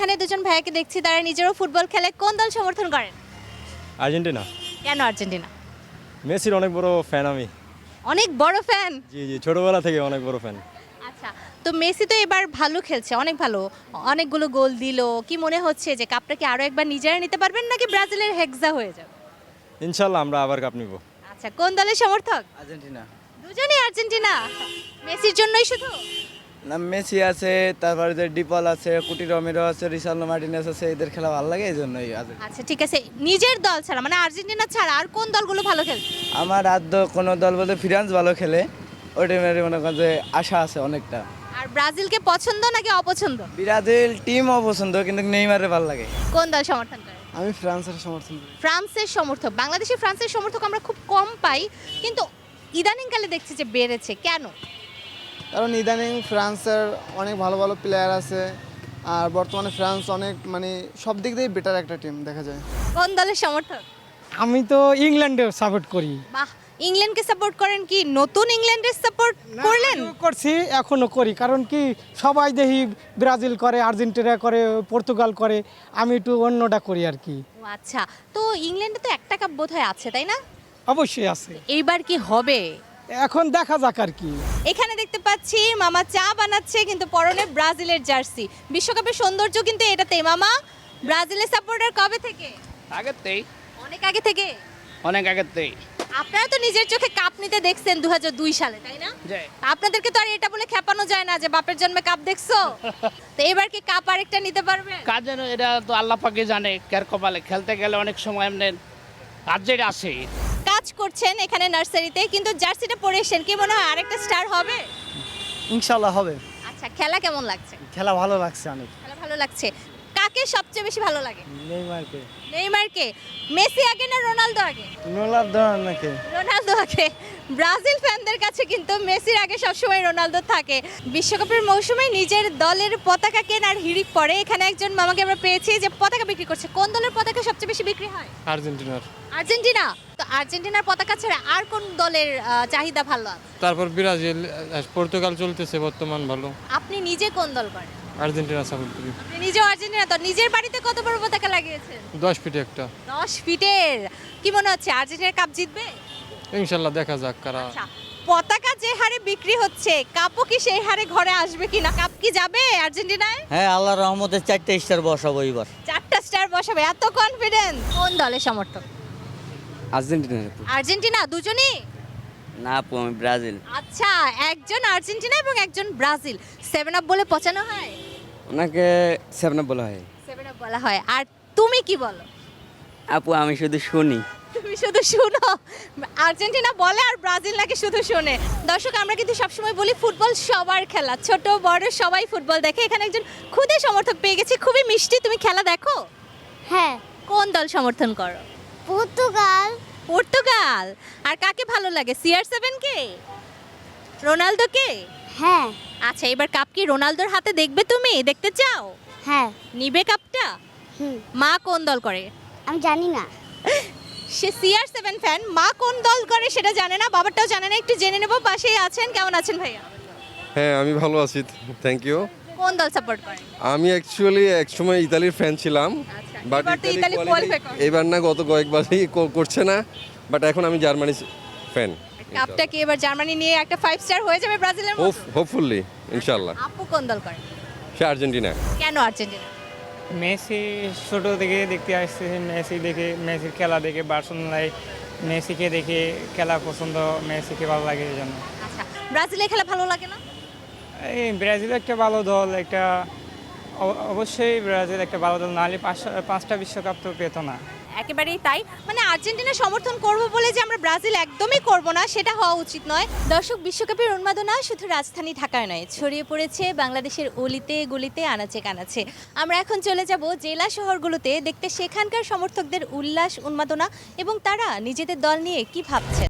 এখানে দুজন ভাইয়াকে দেখছি তারা নিজেরও ফুটবল খেলে। কোন দল সমর্থন করেন? আর্জেন্টিনা। কেন আর্জেন্টিনা? মেসির অনেক বড় ফ্যান আমি। অনেক বড় ফ্যান? জি জি, ছোটবেলা থেকে অনেক বড় ফ্যান। আচ্ছা, তো মেসি তো এবার ভালো খেলছে, অনেক ভালো, অনেকগুলো গোল দিল। কি মনে হচ্ছে যে কাপটা কি আরো একবার নিজেরা নিতে পারবেন নাকি ব্রাজিলের হেক্সা হয়ে যাবে? ইনশাল্লাহ আমরা আবার কাপ নিব। আচ্ছা, কোন দলের সমর্থক? আর্জেন্টিনা। দুজনেই আর্জেন্টিনা? মেসির জন্যই শুধু? না, মেসি আছে, তারপরে যে ডিপল আছে, কুটি রমেরো আছে, রিসার্ডো মার্টিনেজ আছে, এদের খেলা ভালো লাগে এই জন্যই। আচ্ছা ঠিক আছে, নিজের দল ছাড়া মানে আর্জেন্টিনা ছাড়া আর কোন দলগুলো ভালো খেলছে? আমার আদ্য কোনো দল বলতে ফ্রান্স ভালো খেলে, ওই টিমের মনে করেন যে আশা আছে অনেকটা। আর ব্রাজিলকে পছন্দ নাকি অপছন্দ? ব্রাজিল টিম অপছন্দ, কিন্তু নেইমারের ভালো লাগে। কোন দল সমর্থন করে? আমি ফ্রান্সের সমর্থন করি। ফ্রান্সের সমর্থক। বাংলাদেশে ফ্রান্সের সমর্থক আমরা খুব কম পাই, কিন্তু ইদানিংকালে দেখছি যে বেড়েছে। কেন? কারণ ইদানিং ফ্রান্সের অনেক ভালো ভালো প্লেয়ার আছে, আর বর্তমানে ফ্রান্স অনেক মানে সব দিক দিয়ে বেটার একটা টিম দেখা যায়। কোন দলের সমর্থক? আমি তো ইংল্যান্ডে সাপোর্ট করি। বাহ, ইংল্যান্ডকে সাপোর্ট করেন? কি নতুন ইংল্যান্ডের সাপোর্ট করলেন? আগেও করছি, এখনো করি, কারণ কি সবাই দেখি ব্রাজিল করে, আর্জেন্টিনা করে, পর্তুগাল করে, আমি একটু অন্যটা করি আর কি। ও আচ্ছা, তো ইংল্যান্ডে তো একটা কাপ বোধহয় আছে তাই না? অবশ্যই আছে, এইবার কি হবে? এখন দেখা যাক আর কি। এখানে দেখতে পাচ্ছি মামা চা বানাচ্ছে, কিন্তু পরনে ব্রাজিলের জার্সি। বিশ্বকাপের সৌন্দর্য কিন্তু এটাতেই। মামা, ব্রাজিলের সাপোর্টার কবে থেকে? আগেতেই, অনেক আগে থেকে? অনেক আগেতেই। আপনারা তো নিজের চোখে কাপ নিতে দেখছেন 2002 সালে তাই না? যে আপনাদেরকে তো আর এটা বলে খেপানো যায় না যে বাপের জন্মে কাপ দেখছো। তো এবার কি কাপ আরেকটা নিতে পারবে? কাজ যেন এটা তো আল্লাহ পাকে জানে, কার কপালে। খেলতে গেলে অনেক সময় এমনি আর্জেন্ট আসে। কাজ করছেন এখানে নার্সারিতে, কিন্তু জার্সিটা পরে এসেছেন, কি মনে হয় আরেকটা স্টার হবে? ইনশাল্লাহ হবে। আচ্ছা, খেলা কেমন লাগছে? খেলা ভালো লাগছে অনেক। খেলা ভালো লাগছে। কাকে সবচেয়ে বেশি ভালো লাগে? নেইমারকে। নেইমারকে? মেসি আগে না রোনালদো আগে? রোনালদো নাকি? রোনালদো আগে। ব্রাজিল ফ্যানদের কাছে কিন্তু মেসির আগে সবসময় রোনালদো থাকে। বিশ্বকাপের মৌসুমে নিজের দলের পতাকা কেনার হিড়িক পড়ে। এখানে একজন মামাকে আমরা পেয়েছি যে পতাকা বিক্রি করছে। কোন দলের পতাকা সবচেয়ে বেশি বিক্রি হয়? আর্জেন্টিনার। আর্জেন্টিনা? তো আর্জেন্টিনার পতাকা ছাড়া আর কোন দলের চাহিদা ভালো আছে? তারপর ব্রাজিল, পর্তুগাল চলতেছে বর্তমান ভালো। আপনি নিজে কোন দল করেন? আর্জেন্টিনা সাপোর্ট করি। আপনি নিজেও আর্জেন্টিনা? তো নিজের বাড়িতে কত বড় পতাকা লাগিয়েছেন? 10 ফিটে একটা। 10 ফিটের। কি মনে হচ্ছে আর্জেন্টিনা কাপ জিতবে? ইনশাল্লাহ দেখা যাক কারা। আচ্ছা, পতাকা যে হারে বিক্রি হচ্ছে, কাপও কি সেই হারে ঘরে আসবে কিনা? কাপ কি যাবে আর্জেন্টিনায়? হ্যাঁ, আল্লাহর রহমতে 4টা স্টার বসাবো এবার। 4টা স্টার বসাবে, এত কনফিডেন্স? কোন দলের সমর্থক? আর্জেন্টিনা। আর্জেন্টিনা? দুজনই? না আপু, আমি ব্রাজিল। আচ্ছা, একজন আর্জেন্টিনা এবং একজন ব্রাজিল। 7 আপ বলে পচানো হয়? ওনাকে 7 বলা হয়। 7 আপ বলা হয়। আর তুমি কি বলো? আপু, আমি শুধু শুনি। তুমি শুধু শুনো? আর্জেন্টিনা বলে আর ব্রাজিল নাকি শুধু শোনে। দর্শক, আমরা কিন্তু সবসময় বলি ফুটবল সবার খেলা, ছোট বড় সবাই ফুটবল দেখে। এখানে একজন খুদে সমর্থক পেয়ে গেছি, খুবই মিষ্টি। তুমি খেলা দেখো? হ্যাঁ। কোন দল সমর্থন করো? পর্তুগাল। পর্তুগাল? আর কাকে ভালো লাগে? CR7 কে? রোনালদো কে? হ্যাঁ। আচ্ছা, এবার কাপ কি রোনালদোর হাতে দেখবে? তুমি দেখতে চাও? হ্যাঁ। নিবে কাপটা? মা কোন দল করে? আমি জানি না। সে CR7 ফ্যান, মা কোন দল করে সেটা জানে না, বাবারটাও জানে না। একটু জেনে নেব। পাশেই আছেন, কেমন আছেন ভাইয়া? হ্যাঁ, আমি ভালো আছি, থ্যাংক ইউ। কোন দল সাপোর্ট করেন? আমি অ্যাকচুয়ালি একসময় ইতালির ফ্যান ছিলাম, আচ্ছা, বাট এবার তো ইতালি কোয়ালিফাই করে। এবার না, গত কয়েকবারই করছে না, বাট এখন আমি জার্মানি ফ্যান। কাপটা কি এবার জার্মানি নিয়ে একটা 5 স্টার হয়ে যাবে ব্রাজিলের মতো? হোপফুলি ইনশাআল্লাহ। আপু কোন দল করেন? সে আর্জেন্টিনা। কেন আর্জেন্টিনা? মেসি ছোট থেকে দেখতে আসছে, মেসি দেখে, মেসির খেলা দেখে, বার্সেলোনায় মেসিকে দেখে খেলা পছন্দ, মেসিকে ভালো লাগে এই জন্য। আচ্ছা, ব্রাজিলের খেলা ভালো লাগে না? এই ব্রাজিল একটা ভালো দল, একটা অবশ্যই ব্রাজিল একটা ভালো দল, নাহলে 5টা বিশ্বকাপ তো পেত না। একেবারেই তাই। মানে আর্জেন্টিনা সমর্থন করব বলে যে আমরা ব্রাজিল একদমই করব না, সেটা হওয়া উচিত নয়। দর্শক, বিশ্বকাপের উন্মাদনা শুধু রাজধানী ঢাকায় নয়, ছড়িয়ে পড়েছে বাংলাদেশের অলিতে গলিতে, আনাচে কানাচে। আমরা এখন চলে যাব জেলা শহরগুলোতে, দেখতে সেখানকার সমর্থকদের উল্লাস, উন্মাদনা এবং তারা নিজেদের দল নিয়ে কি ভাবছেন।